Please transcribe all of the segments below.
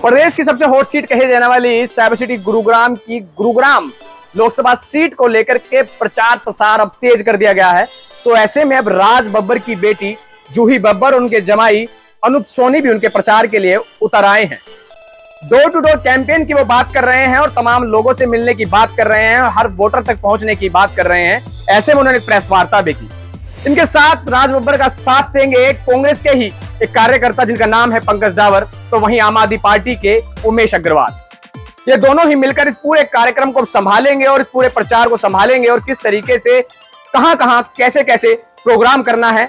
प्रदेश की सबसे hot seat कही जाने वाली साइबर सिटी गुरुग्राम की गुरुग्राम लोकसभा सीट को लेकर के प्रचार प्रसार अब तेज कर दिया गया है। तो ऐसे में अब राज बब्बर की बेटी जूही बब्बर और उनके जमाई अनूप सोनी भी उनके प्रचार के लिए उतर आए हैं। डोर टू डोर कैंपेन की वो बात कर रहे हैं और तमाम लोगों से मिलने की बात कर रहे हैं और हर वोटर तक पहुंचने की बात कर रहे हैं। ऐसे में उन्होंने प्रेस वार्ता भी की। इनके साथ राज बब्बर का साथ देंगे कांग्रेस के ही एक कार्यकर्ता जिनका नाम है पंकज डावर, तो वहीं आम आदमी पार्टी के उमेश अग्रवाल। ये दोनों ही मिलकर इस पूरे कार्यक्रम को संभालेंगे और इस पूरे प्रचार को संभालेंगे और किस तरीके से कहां कहां कैसे कैसे प्रोग्राम करना है,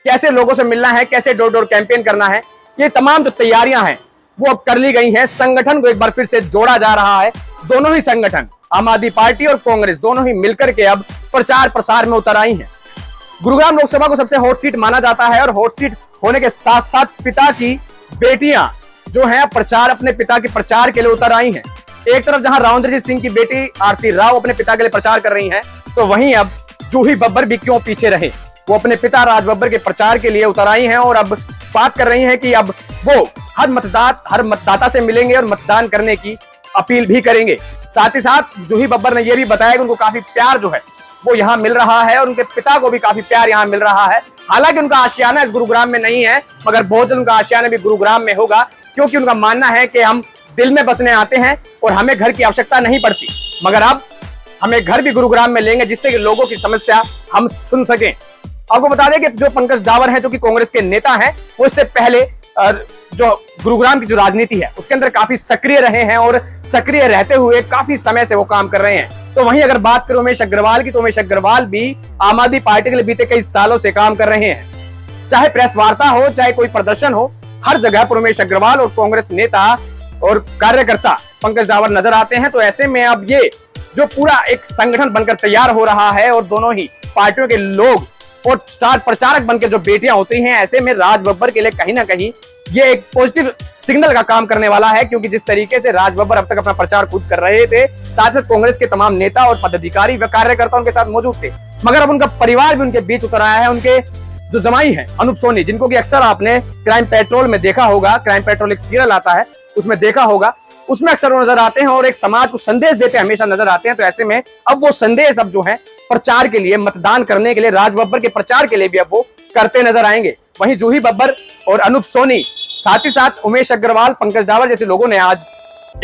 कैसे लोगों से मिलना है, कैसे डोर डोर कैंपेन करना है, ये तमाम जो तैयारियां हैं वो अब कर ली गई हैं। संगठन को एक बार फिर से जोड़ा जा रहा है। दोनों ही संगठन आम आदमी पार्टी और कांग्रेस दोनों ही मिलकर के अब प्रचार प्रसार में उतर आई हैं। गुरुग्राम लोकसभा को सबसे हॉट सीट माना जाता है और हॉट सीट होने के साथ साथ पिता की बेटियां जो हैं प्रचार अपने पिता के प्रचार के लिए उतर आई हैं। एक तरफ जहां रावेंद्रजीत सिंह की बेटी आरती राव अपने पिता के लिए प्रचार कर रही हैं, तो वहीं अब जूही बब्बर भी क्यों पीछे रहे, वो अपने पिता राज बब्बर के प्रचार के लिए उतर आई हैं और अब बात कर रही हैं कि अब वो हर मतदाता से मिलेंगे और मतदान करने की अपील भी करेंगे। साथ ही साथ जूही बब्बर ने यह भी बताया कि उनको काफी प्यार जो है वो यहाँ मिल रहा है और उनके पिता को भी काफी प्यार यहाँ मिल रहा है। हालांकि उनका आशियाना इस गुरुग्राम में नहीं है, मगर बहुत जल्द उनका आशियाना भी गुरुग्राम में होगा, क्योंकि उनका मानना है कि हम दिल में बसने आते हैं और हमें घर की आवश्यकता नहीं पड़ती, मगर अब हमें घर भी गुरुग्राम में लेंगे जिससे कि लोगों की समस्या हम सुन सकें। आपको बता दें कि जो पंकज डावर हैं जो कि कांग्रेस के नेता हैं, वो इससे पहले जो गुरुग्राम की जो राजनीति है उसके अंदर काफी सक्रिय रहे हैं और सक्रिय रहते हुए काफी समय से वो काम कर रहे हैं। तो वहीं अगर बात करें उमेश अग्रवाल की, तो उमेश अग्रवाल भी आम आदमी पार्टी के लिए बीते कई सालों से काम कर रहे हैं। चाहे प्रेस वार्ता हो, चाहे कोई प्रदर्शन हो, हर जगह पर उमेश अग्रवाल और कांग्रेस नेता और कार्यकर्ता पंकज डावर नजर आते हैं। तो ऐसे में अब ये जो पूरा एक संगठन बनकर तैयार हो रहा है और दोनों ही पार्टियों के लोग और स्टार प्रचारक बनकर जो बेटियां होती हैं, ऐसे में राज बब्बर के लिए कहीं ना कहीं ये एक पॉजिटिव सिग्नल का काम करने वाला है, क्योंकि जिस तरीके से राज बब्बर अब तक अपना प्रचार खुद कर रहे थे, साथ ही कांग्रेस के तमाम नेता और पदाधिकारी व कार्यकर्ता उनके साथ मौजूद थे, मगर अब उनका परिवार भी उनके बीच उतर आया है। उनके जो जमाई हैं अनूप सोनी, जिनको कि अक्सर आपने क्राइम पेट्रोल में देखा होगा, क्राइम पेट्रोल एक सीरियल आता है उसमें देखा होगा, उसमें अक्सर वो नजर आते हैं और एक समाज को संदेश देते हमेशा नजर आते हैं। तो ऐसे में अब वो संदेश अब जो है प्रचार के लिए, मतदान करने के लिए, राज बब्बर के प्रचार के लिए भी अब वो करते नजर आएंगे। वहीं जूही बब्बर और अनूप सोनी, साथ ही साथ उमेश अग्रवाल, पंकज डावर जैसे लोगों ने आज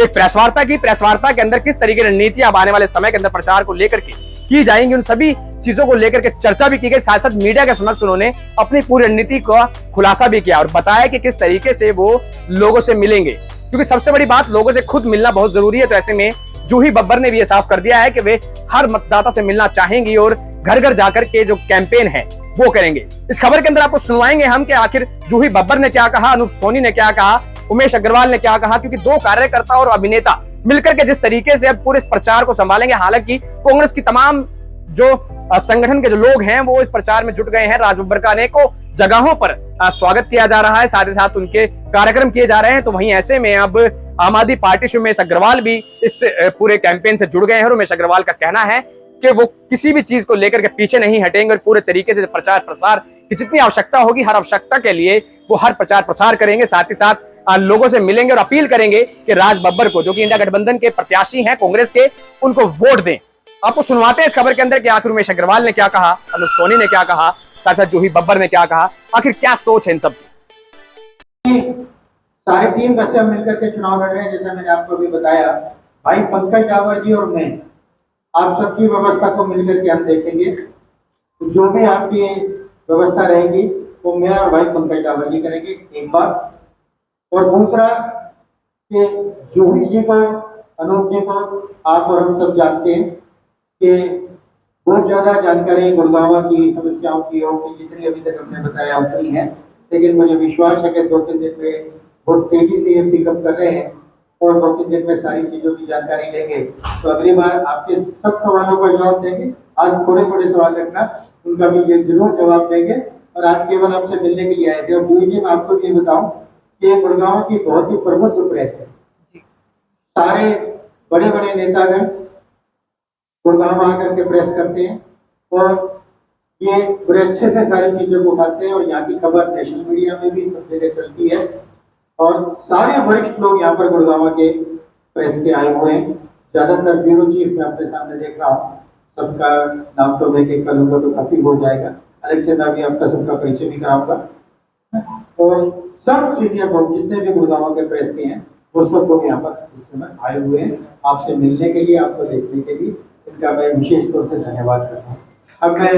एक प्रेस वार्ता की। प्रेस वार्ता के अंदर किस तरीके की रणनीतियां अब आने वाले समय के अंदर प्रचार को लेकर के की जाएंगी, उन सभी चीजों को लेकर के चर्चा भी की गई। साथ साथ मीडिया के समक्ष उन्होंने अपनी पूरी रणनीति का खुलासा भी किया और बताया कि किस तरीके से वो लोगों से मिलेंगे, क्योंकि सबसे बड़ी बात लोगों से खुद मिलना बहुत जरूरी है। तो ऐसे में जूही बब्बर ने भी ये साफ कर दिया है कि वे हर मतदाता से मिलना चाहेंगी और घर घर जाकर के जो कैंपेन है वो करेंगे। इस खबर के अंदर आपको सुनवाएंगे हम कि आखिर जूही बब्बर ने क्या कहा, अनूप सोनी ने क्या कहा, उमेश अग्रवाल ने क्या कहा, क्योंकि दो कार्यकर्ता और अभिनेता मिलकर के जिस तरीके से अब पूरे इस प्रचार को संभालेंगे। हालांकि कांग्रेस की तमाम जो संगठन के जो लोग हैं वो इस प्रचार में जुट गए हैं। राज बब्बर का अनेकों जगहों पर स्वागत किया जा रहा है, साथ ही साथ उनके कार्यक्रम किए जा रहे हैं। तो वहीं ऐसे में अब आम आदमी पार्टी से उमेश अग्रवाल भी इस पूरे कैंपेन से जुड़ गए हैं और उमेश अग्रवाल का कहना है कि वो किसी भी चीज को लेकर के पीछे नहीं हटेंगे और पूरे तरीके से प्रचार प्रसार की जितनी आवश्यकता होगी, हर आवश्यकता के लिए वो हर प्रचार प्रसार करेंगे। साथ ही साथ लोगों से मिलेंगे और अपील करेंगे कि राज बब्बर को, जो कि इंडिया गठबंधन के प्रत्याशी हैं कांग्रेस के, उनको वोट दें। आपको सुनवाते हैं इस खबर के अंदर कि आखिर उमेश अग्रवाल ने क्या कहा, अनूप सोनी ने क्या कहा, साथ साथ जूही बब्बर ने क्या कहा, आखिर क्या सोच है इन सब की। सारे 3 बच्चे मिलकर के चुनाव लड़ रहे हैं। जैसा मैंने आपको अभी बताया, भाई पंकज डावर जी और मैं, आप सबकी व्यवस्था को मिलकर के हम देखेंगे। जो भी आपकी व्यवस्था रहेगी वो मैं और भाई पंकज डावर जी करेंगे, एक बात। और दूसरा कि जूही जी को, अनूप जी को आप और हम सब जानते हैं कि बहुत ज्यादा जानकारी गुड़गांव की समस्याओं की हो, कि जितनी अभी तक हमने बताया उतनी है, लेकिन मुझे विश्वास है कि 2-3 दिन में बहुत तेजी से ये पिकअप कर रहे हैं और 2-3 दिन में सारी चीजों की जानकारी लेंगे। तो अगली बार आपके सब सवालों का जवाब देंगे। आज थोड़े थोड़े सवाल रखना, उनका भी ये जरूर जवाब देंगे। और आज केवल आपसे मिलने के लिए आए थे। और दूसरी जी, मैं आपको ये बताऊं कि गुड़गांव की बहुत ही प्रमुख प्रेस है, सारे बड़े बड़े नेतागण गुड़गांव आकर के प्रेस करते हैं और ये बड़े अच्छे से सारी चीजों को उठाते हैं और यहाँ की खबर नेशनल मीडिया में भी सब जगह चलती है। और सारे वरिष्ठ लोग यहाँ पर गुड़गांव के प्रेस के आए हुए हैं। ज्यादातर ब्यूरो चीफ मैं अपने सामने देख रहा हूँ, सबका नाम तो मैं एक करूंगा तो काफी हो जाएगा, अलग से मैं अभी आपका सबका परिचय भी कराऊंगा। और सब सीनियर लोग जितने भी गुड़गांव के प्रेस के हैं वो सब लोग यहाँ पर इस समय आए हुए हैं आपसे मिलने के लिए, आपको देखने के लिए। इनका मैं विशेष तौर से धन्यवाद करता हूँ। अब मैं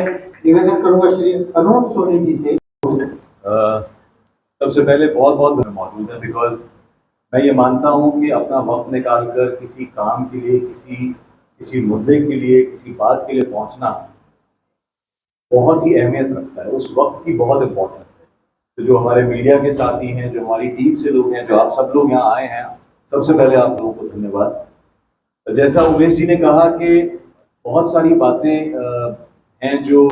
निवेदन करूंगा श्री अनूप सोनी जी से। सबसे पहले बहुत बहुत मौजूद है बिकॉज मैं ये मानता हूँ कि अपना वक्त निकाल कर किसी काम के लिए, किसी मुद्दे के लिए, किसी बात के लिए पहुँचना बहुत ही अहमियत रखता है। उस वक्त की बहुत इम्पोर्टेंस है। तो जो हमारे मीडिया के साथी हैं, जो हमारी टीम से लोग हैं, जो आप सब लोग यहाँ आए हैं, सबसे पहले आप लोगों को धन्यवाद। तो जैसा उमेश जी ने कहा कि बहुत सारी बातें हैं जो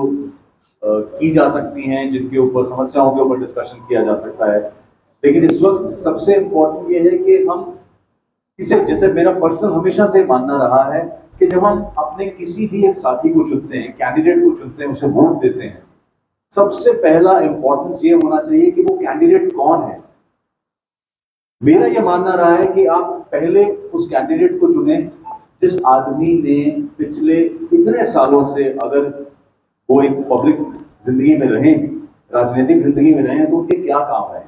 की जा सकती हैं, जिनके ऊपर, समस्याओं के ऊपर डिस्कशन किया जा सकता है, लेकिन इस वक्त सबसे इम्पोर्टेंट ये है कि हम इसे, जैसे मेरा पर्सनल हमेशा से मानना रहा है कि जब हम अपने किसी भी एक साथी को चुनते हैं, कैंडिडेट को चुनते हैं, उसे वोट देते हैं, सबसे पहला इंपॉर्टेंस ये होना चाहिए कि वो कैंडिडेट कौन है। मेरा ये मानना रहा है कि आप पहले उस कैंडिडेट को चुने जिस आदमी ने पिछले इतने सालों से, अगर वो एक पब्लिक जिंदगी में रहे, राजनीतिक जिंदगी में रहे, तो उनके क्या काम है।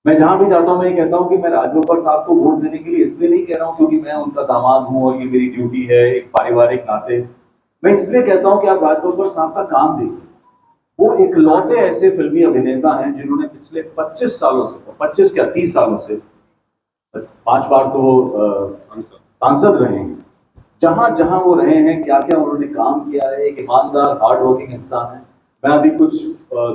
मैं जहां भी जाता हूं मैं ये कहता हूं कि मैं राजगोपाल साहब को वोट देने के लिए इसलिए नहीं कह रहा हूं क्योंकि मैं उनका दामाद हूं और ये मेरी ड्यूटी है एक पारिवारिक नाते। मैं इसलिए कहता हूं कि आप राजगोपाल साहब का काम देखिए। वो इकलौते ऐसे फिल्मी अभिनेता हैं जिन्होंने पिछले 25 सालों से, 25 क्या 30 सालों से 5 बार तो वो सांसद रहे हैं। जहां जहां वो रहे हैं, क्या क्या उन्होंने काम किया है। एक ईमानदार, हार्ड वर्किंग इंसान है। मैं अभी कुछ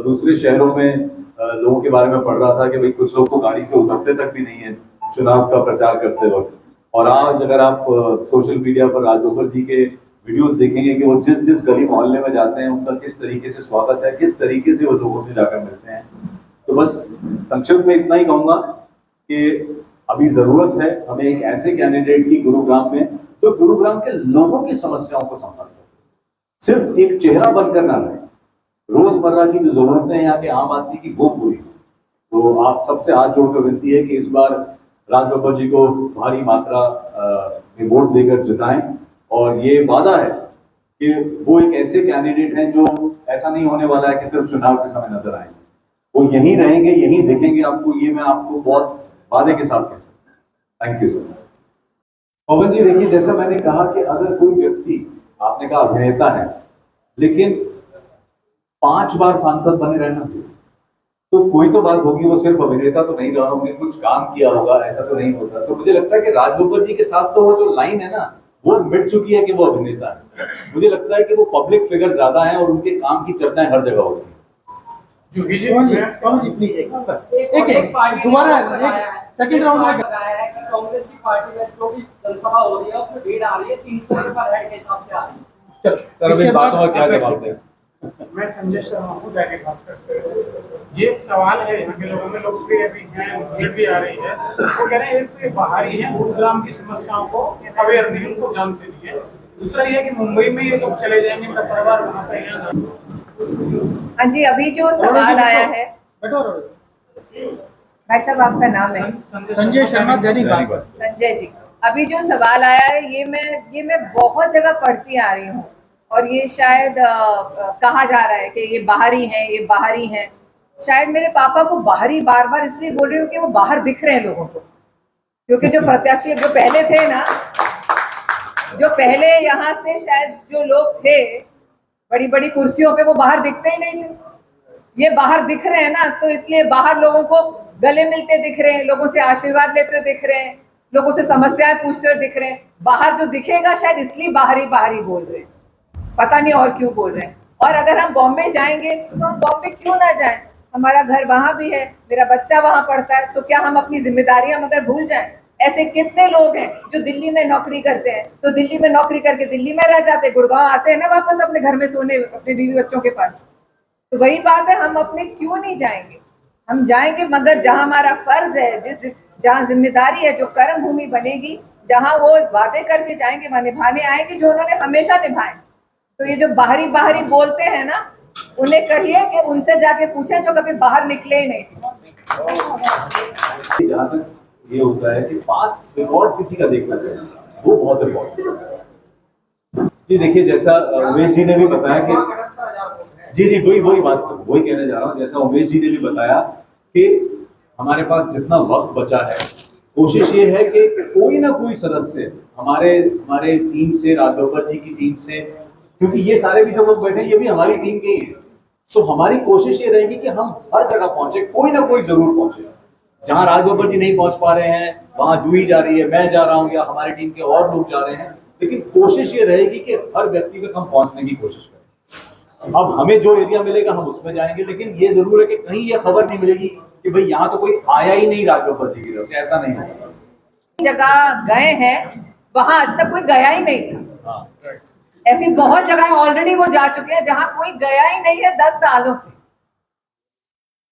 दूसरे शहरों में लोगों के बारे में पढ़ रहा था कि भाई कुछ लोग तो गाड़ी से उतरते तक भी नहीं है चुनाव का प्रचार करते वक्त। और आज अगर आप सोशल मीडिया पर राजगोपाल जी के वीडियोस देखेंगे कि वो जिस जिस गली मोहल्ले में जाते हैं उनका किस तरीके से स्वागत है, किस तरीके से वो लोगों से जाकर मिलते हैं। तो बस संक्षिप्त में इतना ही कहूंगा कि अभी जरूरत है हमें एक ऐसे कैंडिडेट की गुरुग्राम में जो गुरुग्राम के लोगों की समस्याओं को संभाल सके, सिर्फ एक चेहरा बनकर ना रहे, रोजमर्रा की जो जरूरतें हैं यहाँ के आम आदमी की वो पूरी। तो आप सबसे हाथ जोड़कर विनती है कि इस बार राजगोपाल जी को भारी मात्रा में वोट देकर जिताएं। और ये वादा है कि वो एक ऐसे कैंडिडेट हैं जो ऐसा नहीं होने वाला है कि सिर्फ चुनाव के समय नजर आएंगे, वो यहीं रहेंगे, यहीं दिखेंगे आपको। ये मैं आपको बहुत वादे के साथ कह सकता हूँ। Thank you sir. Pawan ji देखिए, जैसा मैंने कहा कि अगर कोई व्यक्ति, आपने कहा अभिनेता है, लेकिन 5 बार सांसद बने रहना, तो कोई तो बात होगी, वो सिर्फ अभिनेता तो नहीं रहा होंगे, कुछ काम किया होगा, ऐसा तो नहीं होता। तो मुझे लगता है कि राजगोपाल जी के साथ तो वो जो लाइन है ना, वो मिट चुकी है कि वो अभिनेता है। मुझे लगता है कि वो पब्लिक फिगर ज्यादा है और उनके काम की चर्चाएं हर जगह होती है। दोबारा सेकंड राउंड में बताया है कि कांग्रेस की पार्टी में जो भी जनसभा हो रही है उसमें भीड़ आ रही है 300 पर हेड के हिसाब से आ रही है। सर अभी बात और क्या जवाब दें? मैं संजय शर्मा हूँ दैनिक भास्कर से। ये सवाल है, यहाँ के लोगों में लोकप्रिय भी हैं, भीड़ भी आ रही है। वो कह रहे हैं एक तो ये बाहरी है, गुरुग्राम की समस्याओं को अवेयर नहीं, उनको जानते नहीं है। दूसरा ये कि मुंबई में ये लोग चले जाएंगे तब परिवार वहाँ पे यहाँ। हाँ जी, अभी जो सवाल आया है, भाई साहब आपका नाम है? संजय शर्मा, दैनिक भास्कर। संजय जी, अभी जो सवाल आया है ये मैं बहुत जगह पढ़ती आ रही हूँ और ये शायद कहा जा रहा है कि ये बाहरी हैं, ये बाहरी हैं। शायद मेरे पापा को बाहरी बार बार इसलिए बोल रही हूँ कि वो बाहर दिख रहे हैं लोगों को, क्योंकि जो प्रत्याशी जो पहले थे ना, जो पहले यहाँ से शायद जो लोग थे बड़ी बड़ी कुर्सियों पे, वो बाहर दिखते ही नहीं थे। ये बाहर दिख रहे हैं ना, तो इसलिए बाहर लोगों को गले मिलते दिख रहे हैं, लोगों से आशीर्वाद लेते हुए दिख रहे हैं, लोगों से समस्याएं पूछते हुए दिख रहे हैं। बाहर जो दिखेगा शायद इसलिए बाहरी बाहरी बोल रहे हैं, पता नहीं और क्यों बोल रहे हैं। और अगर हम बॉम्बे जाएंगे तो हम बॉम्बे क्यों ना जाएं, हमारा घर वहां भी है, मेरा बच्चा वहां पढ़ता है, तो क्या हम अपनी जिम्मेदारियां मगर भूल जाएं? ऐसे कितने लोग हैं जो दिल्ली में नौकरी करते हैं, तो दिल्ली में नौकरी करके दिल्ली में रह जाते हैं, गुड़गांव आते हैं ना वापस अपने घर में सोने, अपने बीवी बच्चों के पास। तो वही बात है, हम अपने क्यों नहीं जाएंगे? हम जाएंगे, मगर जहां हमारा फर्ज है, जहां जिम्मेदारी है, जो कर्म भूमि बनेगी, जहां वो वादे करके जाएंगे, वहां निभाने आएंगे जो उन्होंने हमेशा निभाए। तो ये जो बाहरी बाहरी बोलते हैं ना, उन्हें कहिए कि उनसे जाके पूछें जो कभी बाहर निकले ही नहीं थे। जहाँ तक ये होता है कि पास्ट रिकॉर्ड किसी का देखना चाहिए, वो बहुत इम्पोर्टेंट है। जी देखिए, जैसा उमेश जी ने भी बताया कि जी वही कहने जा रहा हूँ। जैसा उमेश जी ने भी बताया कि हमारे पास जितना वक्त बचा है, कोशिश ये है कि कोई ना कोई सदस्य हमारे टीम से, राज बब्बर जी की टीम से, क्योंकि ये सारे भी जो लोग बैठे हैं ये भी हमारी टीम के ही हैं, तो हमारी कोशिश ये रहेगी कि हम हर जगह पहुंचे, कोई ना कोई जरूर पहुंचे। जहां राज बब्बर जी नहीं पहुंच पा रहे हैं, वहां जूही जा रही है, मैं जा रहा हूं, या हमारी टीम के और लोग जा रहे हैं, लेकिन कोशिश ये रहेगी कि हर व्यक्ति तक हम पहुंचने की कोशिश करें। अब हमें जो एरिया मिलेगा हम उसमें जाएंगे, लेकिन ये जरूर है कि कहीं ये खबर नहीं मिलेगी कि भाई यहाँ तो कोई आया ही नहीं राज बब्बर जी की तरफ से, ऐसा नहीं होगा। जगह गए हैं वहां आज तक कोई गया ही नहीं था। हाँ, ऐसी बहुत जगह ऑलरेडी वो जा चुके हैं जहां कोई गया ही नहीं है 10 सालों से।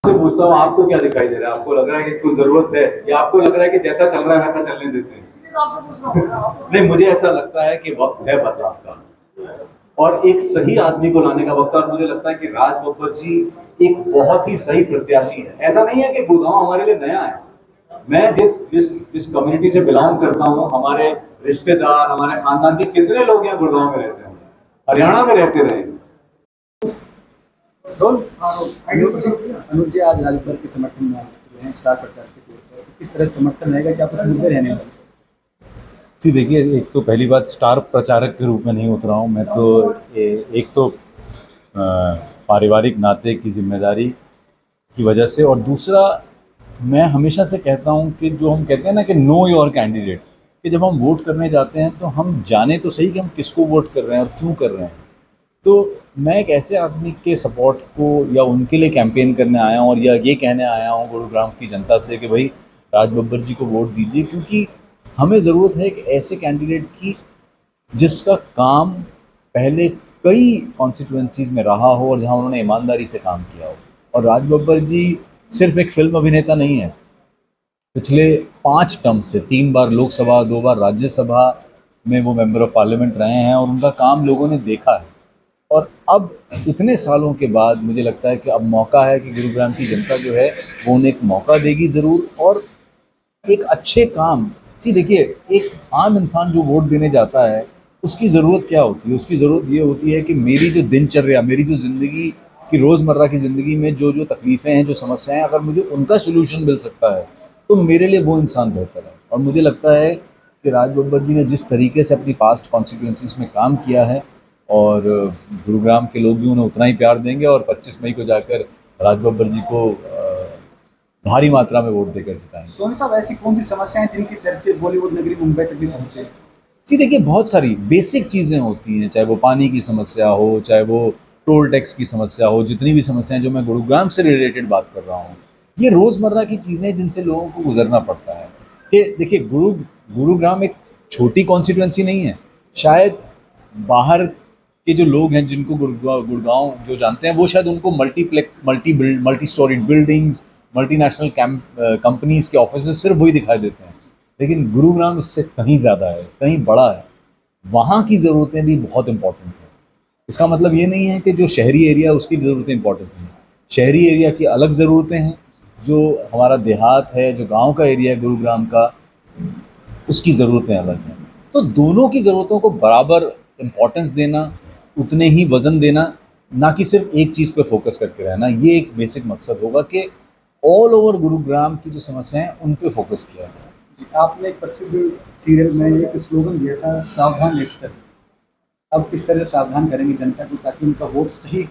पूछता हूँ, आपको क्या दिखाई दे रहा है? आपको लग रहा है कि कुछ जरूरत है, या आपको लग रहा है कि जैसा चल रहा है वैसा चलने देते हैं? नहीं, मुझे ऐसा लगता है कि वक्त है बदलाव का, और एक सही आदमी को लाने का वक्त है। और मुझे लगता है कि राज बब्बर जी एक बहुत ही सही प्रत्याशी है। ऐसा नहीं है कि गुड़गांव हमारे लिए नया है। मैं जिस कम्युनिटी से बिलोंग करता हूँ, हमारे रिश्तेदार, हमारे खानदान के कितने लोग यहाँ गुड़गांव में रहते हैं, हरियाणा में रहते रहे। अनुज जी आज राज बब्बर के समर्थन में हैं, स्टार प्रचारक के तौर पर, किस तरह से समर्थन रहेगा, क्या कुछ मुद्दे रहने वाले? जी देखिए, एक तो पहली बात, स्टार प्रचारक के रूप में नहीं उतरा हूँ मैं, तो एक तो पारिवारिक नाते की जिम्मेदारी की वजह से, और दूसरा मैं हमेशा से कहता हूँ कि जो हम कहते हैं ना कि नो योर कैंडिडेट, कि जब हम वोट करने जाते हैं तो हम जाने तो सही कि हम किसको वोट कर रहे हैं और क्यों कर रहे हैं। तो मैं एक ऐसे आदमी के सपोर्ट को या उनके लिए कैंपेन करने आया हूँ, और या ये कहने आया हूँ गुरुग्राम की जनता से कि भाई राज बब्बर जी को वोट दीजिए, क्योंकि हमें ज़रूरत है एक ऐसे कैंडिडेट की जिसका काम पहले कई कॉन्स्टिट्यूएंसीज़ में रहा हो और जहां उन्होंने ईमानदारी से काम किया हो। और राज बब्बर जी सिर्फ एक फिल्म अभिनेता नहीं है, पिछले 5 टर्म से 3 बार लोकसभा, 2 बार राज्यसभा में वो मेंबर ऑफ पार्लियामेंट रहे हैं, और उनका काम लोगों ने देखा है। और अब इतने सालों के बाद मुझे लगता है कि अब मौका है कि गुरुग्राम की जनता जो है वो उन्हें एक मौका देगी ज़रूर, और एक अच्छे काम। देखिए, एक आम इंसान जो वोट देने जाता है उसकी ज़रूरत क्या होती है? उसकी ज़रूरत ये होती है कि मेरी जो दिनचर्या, मेरी जो ज़िंदगी की रोज़मर्रा की ज़िंदगी में जो तकलीफ़ें हैं, जो समस्याएं हैं, अगर मुझे उनका सोल्यूशन मिल सकता है तो मेरे लिए वो इंसान बेहतर है। और मुझे लगता है कि राज बब्बर जी ने जिस तरीके से अपनी पास्ट कॉन्स्टिट्यूएंसीज़ में काम किया है, और गुरुग्राम के लोग भी उन्हें उतना ही प्यार देंगे, और 25 मई को जाकर राज बब्बर जी को भारी मात्रा में वोट देकर जिताएंगे। सोनी साहब, ऐसी कौन सी समस्याएं जिनकी चर्चे बॉलीवुड नगरी मुंबई तक भी पहुंचे? जी देखिए, बहुत सारी बेसिक चीज़ें होती हैं, चाहे वो पानी की समस्या हो, चाहे वो टोल टैक्स की समस्या हो, जितनी भी समस्याएं जो मैं गुरुग्राम से रिलेटेड बात कर रहा हूँ, ये रोज़मर्रा की चीज़ें हैं जिनसे लोगों को गुजरना पड़ता है। कि देखिए, गुरुग्राम एक छोटी कॉन्स्टिट्यूएंसी नहीं है। शायद बाहर के जो लोग हैं जिनको गुड़गांव जो जानते हैं, वो शायद उनको multiplex, multi storeyed buildings, multinational companies के ऑफिसेज सिर्फ वही दिखाई देते हैं, लेकिन गुरुग्राम इससे कहीं ज़्यादा है, कहीं बड़ा है। वहाँ की ज़रूरतें भी बहुत इंपॉर्टेंट हैं। इसका मतलब ये नहीं है कि जो शहरी एरिया है उसकी ज़रूरतें इंपॉर्टेंट नहीं है। शहरी एरिया की अलग ज़रूरतें हैं, जो हमारा देहात है, जो गांव का एरिया है गुरुग्राम का, उसकी ज़रूरतें अलग हैं। तो दोनों की ज़रूरतों को बराबर इम्पोर्टेंस देना, उतने ही वज़न देना, ना कि सिर्फ एक चीज़ पर फोकस करके रहना, ये एक बेसिक मकसद होगा कि ऑल ओवर गुरुग्राम की जो समस्याएं हैं उन पे फोकस किया जाए। जी, आपने एक प्रसिद्ध सीरियल में एक स्लोगन दिया था, सावधान नेस्टर। अब किस तरह से सावधान करेंगे जनता को ताकि उनका वोट सही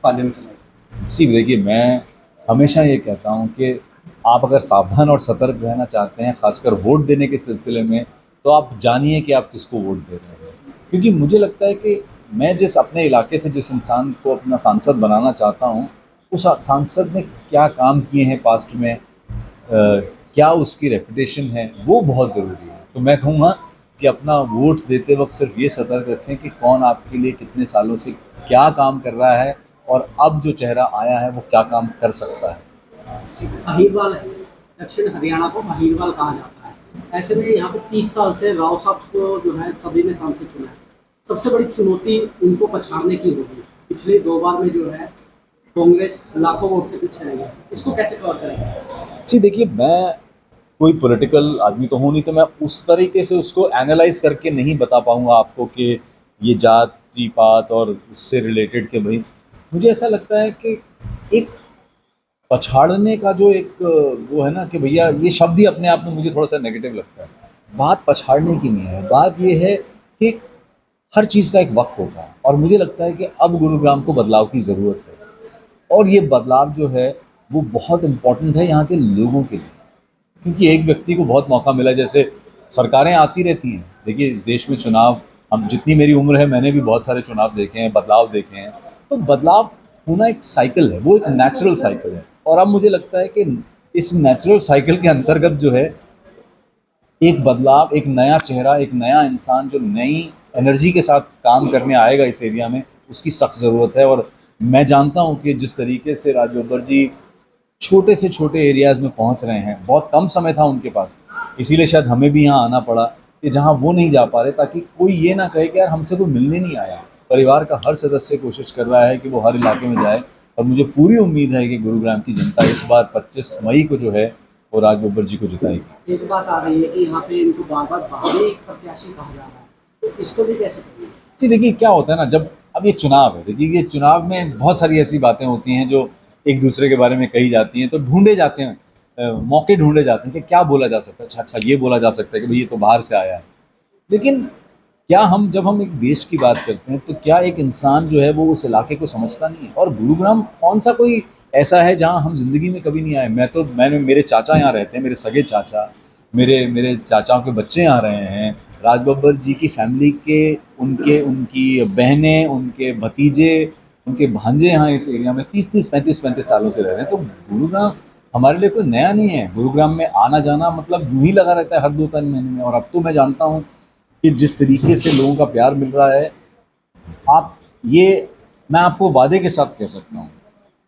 पाले में चले? सी देखिए, मैं हमेशा ये कहता हूँ कि आप अगर सावधान और सतर्क रहना चाहते हैं, ख़ासकर वोट देने के सिलसिले में, तो आप जानिए कि आप किसको वोट दे रहे हैं। क्योंकि मुझे लगता है कि मैं जिस अपने इलाके से जिस इंसान को अपना सांसद बनाना चाहता हूँ, उस सांसद ने क्या काम किए हैं पास्ट में, क्या उसकी रेपुटेशन है, वो बहुत ज़रूरी है। तो मैं कहूँगा कि अपना वोट देते वक्त सिर्फ ये सतर्क रखें कि कौन आपके लिए कितने सालों से क्या काम कर रहा है, और अब जो चेहरा आया है वो क्या काम कर सकता है। अहिरवाल है, दक्षिण हरियाणा को अहिरवाल कहा जाता है। ऐसे में यहाँ पे 30 साल से राव साहब को जो है सभी ने सांसद चुना है। सबसे बड़ी चुनौती उनको पछाड़ने की होगी। पिछले 2 बार में जो है कांग्रेस लाखों वोट से पीछे रही है, इसको कैसे कवर करेंगे? जी देखिए, मैं कोई पॉलिटिकल आदमी तो हूँ नहीं, तो मैं उस तरीके से उसको एनालाइज करके नहीं बता पाऊँगा आपको कि ये जाति पात और उससे रिलेटेड के भाई, मुझे ऐसा लगता है कि एक पछाड़ने का जो एक वो है ना कि भैया, ये शब्द ही अपने आप में मुझे थोड़ा सा नेगेटिव लगता है। बात पछाड़ने की नहीं है, बात ये है कि हर चीज़ का एक वक्त होता है, और मुझे लगता है कि अब गुरुग्राम को बदलाव की ज़रूरत है, और ये बदलाव जो है वो बहुत इम्पोर्टेंट है यहाँ के लोगों के लिए, क्योंकि एक व्यक्ति को बहुत मौका मिला। जैसे सरकारें आती रहती हैं, देखिए इस देश में चुनाव, हम जितनी मेरी उम्र है मैंने भी बहुत सारे चुनाव देखे हैं, बदलाव देखे हैं, तो बदलाव होना एक साइकिल है, वो एक नेचुरल साइकिल है। और अब मुझे लगता है कि इस नेचुरल साइकिल के अंतर्गत जो है एक बदलाव, एक नया चेहरा, एक नया इंसान जो नई एनर्जी के साथ काम करने आएगा इस एरिया में, उसकी सख्त ज़रूरत है। और मैं जानता हूँ कि जिस तरीके से राज बब्बर जी छोटे से छोटे एरियाज़ में पहुँच रहे हैं, बहुत कम समय था उनके पास, इसीलिए शायद हमें भी यहाँ आना पड़ा कि जहाँ वो नहीं जा पा रहे, ताकि कोई ये ना कहे कि यार हमसे कोई मिलने नहीं आया। परिवार का हर सदस्य कोशिश कर रहा है कि वो हर इलाके में जाए, और मुझे पूरी उम्मीद है कि गुरुग्राम की जनता इस बार 25 मई को जो है वो राज बब्बर जी को जिताएगी। एक बात आ रही है कि यहाँ पे इनको बार बार बाहरी एक प्रत्याशी कहा जा रहा है, तो इसको भी कैसे करेंगे? जी देखिए, क्या होता है ना, जब अब ये चुनाव है, देखिए ये चुनाव में बहुत सारी ऐसी बातें होती हैं जो एक दूसरे के बारे में कही जाती हैं, तो ढूंढे जाते हैं, मौके ढूंढे जाते हैं कि क्या बोला जा सकता है। अच्छा ये बोला जा सकता है कि भाई ये तो बाहर से आया है, लेकिन क्या हम जब हम एक देश की बात करते हैं तो क्या एक इंसान जो है वो उस इलाके को समझता नहीं है? और गुरुग्राम कौन सा कोई ऐसा है जहाँ हम ज़िंदगी में कभी नहीं आए? मैंने मेरे चाचा यहाँ रहते हैं, मेरे सगे चाचा, मेरे चाचाओं के बच्चे यहाँ रहे हैं, राज बब्बर जी की फैमिली के उनकी बहनें, उनके भतीजे, उनके भांजे यहाँ इस एरिया में 30-30, 35-35 सालों से रह रहे हैं। तो गुरुग्राम हमारे लिए कोई नया नहीं है। गुरुग्राम में आना जाना मतलब यूँ ही लगा रहता है हर 2-3 महीने में। और अब तो मैं जानता हूँ कि जिस तरीके से लोगों का प्यार मिल रहा है, मैं आपको वादे के साथ कह सकता हूँ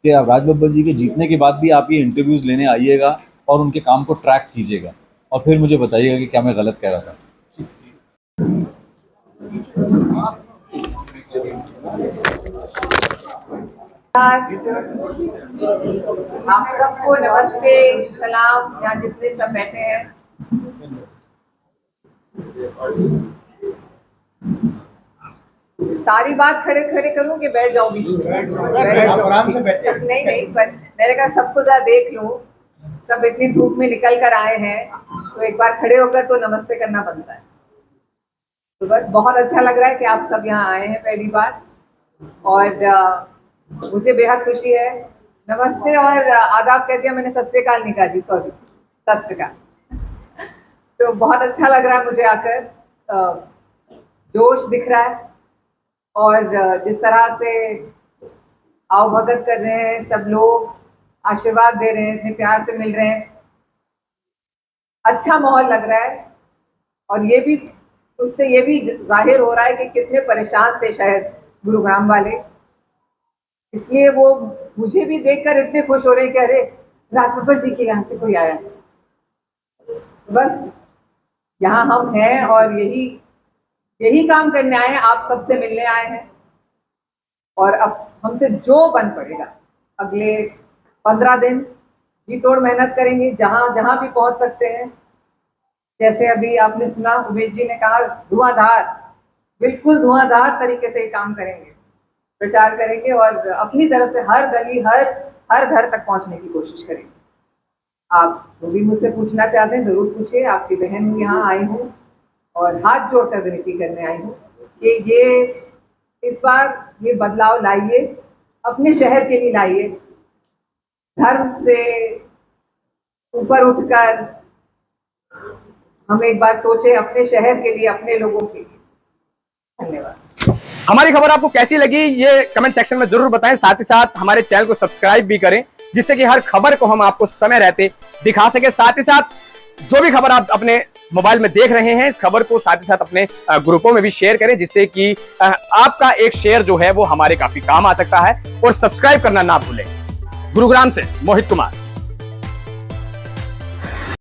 कि आप राज बब्बर जी के जीतने के बाद भी आप ये इंटरव्यूज़ लेने आइएगा और उनके काम को ट्रैक कीजिएगा, और फिर मुझे बताइएगा कि क्या मैं गलत कह रहा था। आप सबको नमस्ते, सलाम, यहाँ जितने सब बैठे हैं। सारी बात खड़े खड़े करूं कि बैठ जाऊं बीच में? आराम से बैठे। नहीं, पर मैंने कहा सबको जरा देख लो, सब इतनी धूप में निकल कर आए हैं, तो एक बार खड़े होकर तो नमस्ते करना बनता है। तो बस बहुत अच्छा लग रहा है कि आप सब यहाँ आए हैं पहली बार, और मुझे बेहद खुशी है। नमस्ते और आदाब कह दिया मैंने, सत श्री अकाल नहीं कहा जी, सॉरी, सत श्री अकाल। तो बहुत अच्छा लग रहा है मुझे आकर, जोश दिख रहा है, और जिस तरह से आवभगत कर रहे हैं सब लोग, आशीर्वाद दे रहे हैं, इतने प्यार से मिल रहे हैं, अच्छा माहौल लग रहा है। और ये भी उससे ये भी जाहिर हो रहा है कि कितने परेशान थे शायद गुरुग्राम वाले, इसलिए वो मुझे भी देखकर इतने खुश हो रहे हैं कि अरे राज बब्बर जी के यहाँ से कोई आया। बस यहाँ हम हैं और यही काम करने आए हैं, आप सबसे मिलने आए हैं, और अब हमसे जो बन पड़ेगा अगले 15 दिन जी तोड़ मेहनत करेंगे, जहाँ जहाँ भी पहुँच सकते हैं। जैसे अभी आपने सुना उमेश जी ने कहा, धुआंधार, बिल्कुल धुआंधार तरीके से काम करेंगे, प्रचार करेंगे, और अपनी तरफ से हर गली हर घर तक पहुंचने की कोशिश करेंगे। आप जो भी मुझसे पूछना चाहते हैं जरूर पूछिए। आपकी बहन यहाँ आई हूँ और हाथ जोड़कर विनती करने आई हूँ कि ये इस बार ये बदलाव लाइए, अपने शहर के लिए लाइए, धर्म से ऊपर उठकर हम एक बार सोचे अपने शहर के लिए, अपने लोगों के लिए। धन्यवाद। हमारी खबर आपको कैसी लगी ये कमेंट सेक्शन में जरूर बताएं, साथ ही साथ हमारे चैनल को सब्सक्राइब भी करें, जिससे कि हर खबर को हम आपको समय रहते दिखा सके। साथ ही साथ जो भी खबर आप अपने मोबाइल में देख रहे हैं, इस खबर को साथ ही साथ अपने ग्रुपों में भी शेयर करें, जिससे कि आपका एक शेयर जो है वो हमारे काफी काम आ सकता है। और सब्सक्राइब करना ना भूलें। गुरुग्राम से मोहित कुमार।